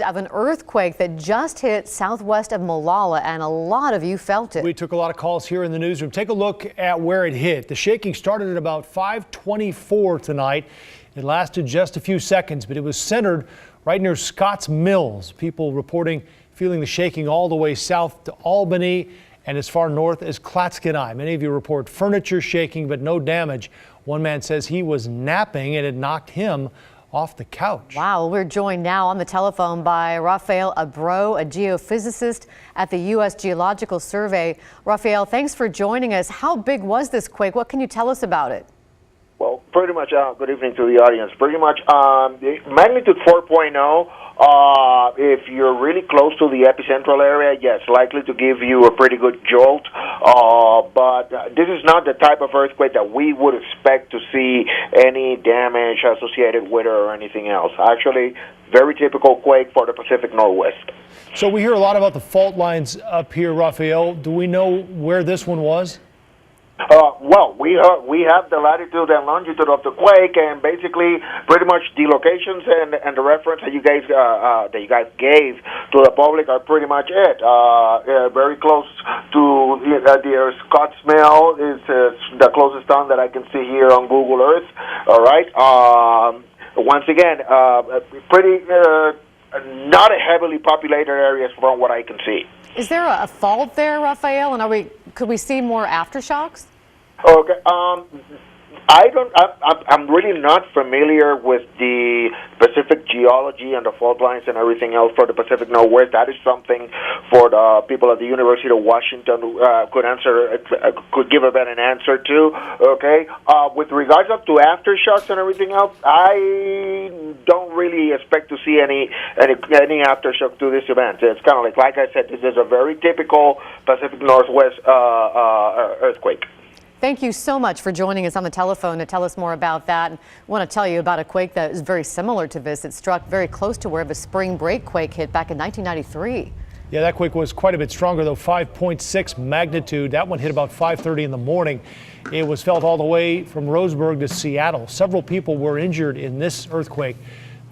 of an earthquake that just hit southwest of Molalla, and a lot of you felt it. We took a lot of calls here in the newsroom. Take a look at where it hit. The shaking started at about 5:24 tonight. It lasted just a few seconds, but it was centered right near Scotts Mills. People reporting feeling the shaking all the way south to Albany and as far north as Clatskanie. Many of you report furniture shaking, but no damage. One man says he was napping and it knocked him off the couch. Wow, we're joined now on the telephone by Rafael Abro, a geophysicist at the U.S. Geological Survey. Rafael, thanks for joining us. How big was this quake? What can you tell us about it? Well, pretty much, good evening to the audience. Pretty much, magnitude 4.0, if you're really close to the epicentral area, yes, likely to give you a pretty good jolt. But this is not the type of earthquake that we would expect to see any damage associated with it or anything else. Actually, very typical quake for the Pacific Northwest. So we hear a lot about the fault lines up here, Rafael. Do we know where this one was? Well, we have the latitude and longitude of the quake, and basically, pretty much the locations and the reference that you guys gave to the public are pretty much it. Very close to the Scotts Mill is the closest town that I can see here on Google Earth. All right. Once again, pretty not a heavily populated area from what I can see. Is there a fault there, Rafael? And could we see more aftershocks? Okay. I'm really not familiar with the specific geology and the fault lines and everything else for the Pacific Northwest. That is something for the people at the University of Washington could give a better answer to. Okay. With regards up to aftershocks and everything else, I don't really expect to see any aftershock to this event. It's kind of like I said, this is a very typical Pacific Northwest earthquake. Thank you so much for joining us on the telephone to tell us more about that. I want to tell you about a quake that is very similar to this. It struck very close to where the spring break quake hit back in 1993. Yeah, that quake was quite a bit stronger, though, 5.6 magnitude. That one hit about 5:30 in the morning. It was felt all the way from Roseburg to Seattle. Several people were injured in this earthquake.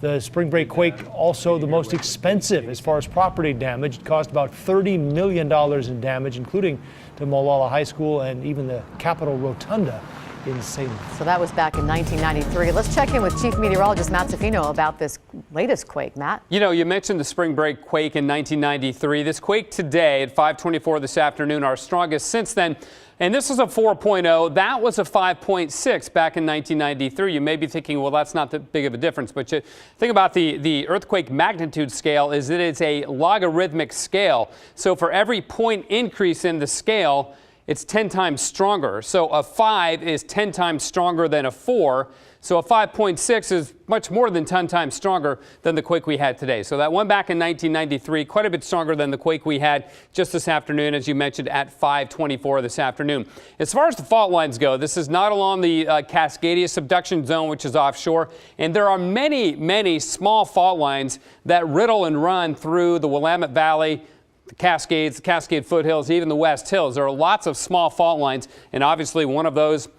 The spring break quake, also the most expensive as far as property damage. It caused about $30 million in damage, including to Molalla High School and even the Capitol Rotunda in St. So that was back in 1993. Let's check in with Chief Meteorologist Matt Zafino about this latest quake. Matt? You know, you mentioned the spring break quake in 1993. This quake today at 5:24 this afternoon, our strongest since then. And this is a 4.0. That was a 5.6 back in 1993. You may be thinking, well, that's not that big of a difference. But you think about the earthquake magnitude scale is that it's a logarithmic scale. So for every point increase in the scale, it's 10 times stronger. So a 5 is 10 times stronger than a 4. So a 5.6 is much more than 10 times stronger than the quake we had today. So that one back in 1993, quite a bit stronger than the quake we had just this afternoon, as you mentioned, at 5:24 this afternoon. As far as the fault lines go, this is not along the Cascadia subduction zone, which is offshore. And there are many, many small fault lines that riddle and run through the Willamette Valley, the Cascades, the Cascade foothills, even the West Hills. There are lots of small fault lines, and obviously one of those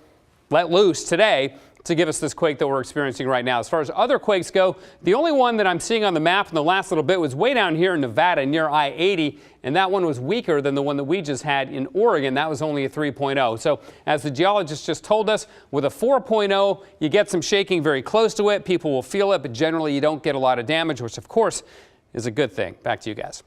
let loose today to give us this quake that we're experiencing right now. As far as other quakes go, the only one that I'm seeing on the map in the last little bit was way down here in Nevada near I-80, and that one was weaker than the one that we just had in Oregon. That was only a 3.0. So as the geologist just told us, with a 4.0, you get some shaking very close to it. People will feel it, but generally you don't get a lot of damage, which of course is a good thing. Back to you guys.